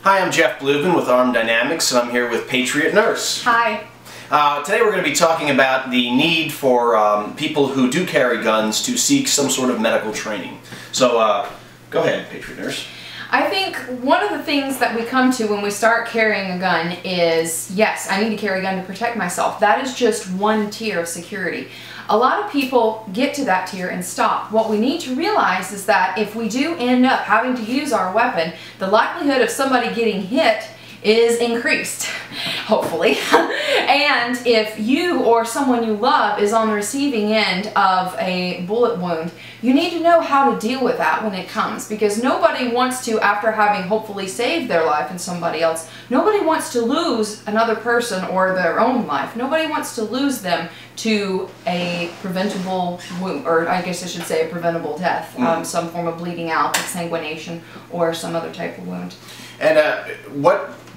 Hi, I'm Jeff Bluevin with Armed Dynamics, and I'm here with Patriot Nurse. Hi. Today we're going to be talking about the need for people who do carry guns to seek some sort of medical training. So, go ahead, Patriot Nurse. I think one of the things that we come to when we start carrying a gun is, yes, I need to carry a gun to protect myself. That is just one tier of security. A lot of people get to that tier and stop. What we need to realize is that if we do end up having to use our weapon, the likelihood of somebody getting hit is increased, hopefully. And if you or someone you love is on the receiving end of a bullet wound, you need to know how to deal with that when it comes, because nobody wants to, after having hopefully saved their life and somebody else, nobody wants to lose another person or their own life. Nobody wants to lose them to a preventable wound, or I guess I should say a preventable death, some form of bleeding out, exsanguination, or some other type of wound. And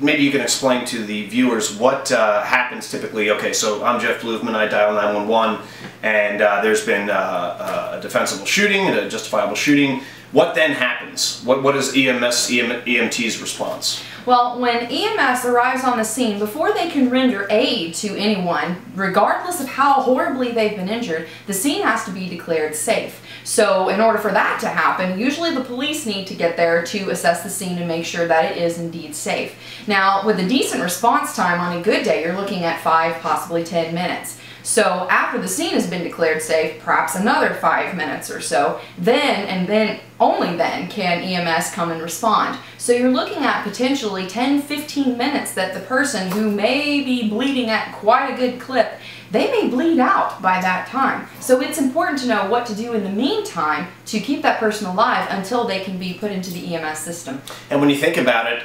maybe you can explain to the viewers what happens typically. Okay, so I'm Jeff Bluevin, I dial 911, and there's been a defensible shooting, a justifiable shooting. What then happens? What is EMT's response? Well, when EMS arrives on the scene, before they can render aid to anyone, regardless of how horribly they've been injured, the scene has to be declared safe. So in order for that to happen, usually the police need to get there to assess the scene and make sure that it is indeed safe. Now, with a decent response time on a good day, you're looking at 5, possibly 10 minutes. So after the scene has been declared safe, perhaps another 5 minutes or so, then only then can EMS come and respond. So you're looking at potentially 10-15 minutes that the person who may be bleeding at quite a good clip, they may bleed out by that time. So it's important to know what to do in the meantime to keep that person alive until they can be put into the EMS system. And when you think about it,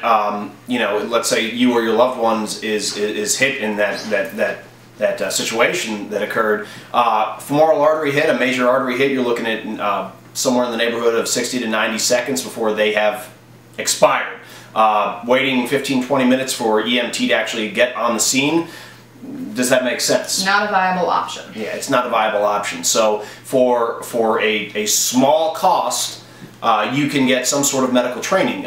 you know, let's say you or your loved ones is hit in that situation that occurred. Femoral artery hit, a major artery hit, you're looking at somewhere in the neighborhood of 60 to 90 seconds before they have expired. Waiting 15-20 minutes for EMT to actually get on the scene, does that make sense? Not a viable option. Yeah, it's not a viable option. So for a small cost, you can get some sort of medical training.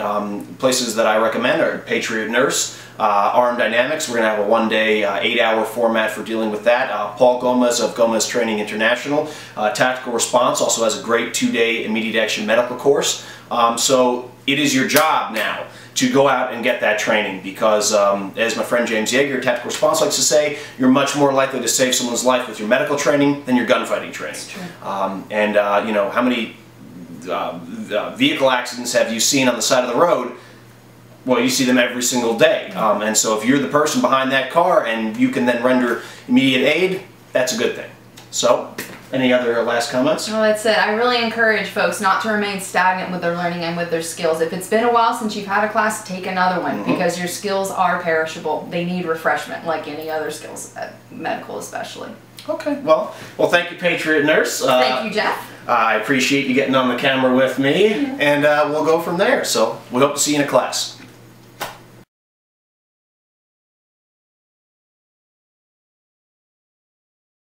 Places that I recommend are Patriot Nurse, Armed Dynamics. We're going to have a one-day, 8-hour format for dealing with that. Paul Gomez of Gomez Training International. Tactical Response also has a great 2-day immediate action medical course. So it is your job now to go out and get that training, because as my friend James Yeager, Tactical Response, likes to say, you're much more likely to save someone's life with your medical training than your gunfighting training. That's true. You know, how many vehicle accidents have you seen on the side of the road? Well, you see them every single day. And so if you're the person behind that car and you can then render immediate aid, that's a good thing. So, any other last comments? Well, that's it. I really encourage folks not to remain stagnant with their learning and with their skills. If it's been a while since you've had a class, take another one, because your skills are perishable. They need refreshment like any other skills, medical especially. Okay, well, thank you, Patriot Nurse. Thank you, Jeff. I appreciate you getting on the camera with me, and we'll go from there. So we hope to see you in a class.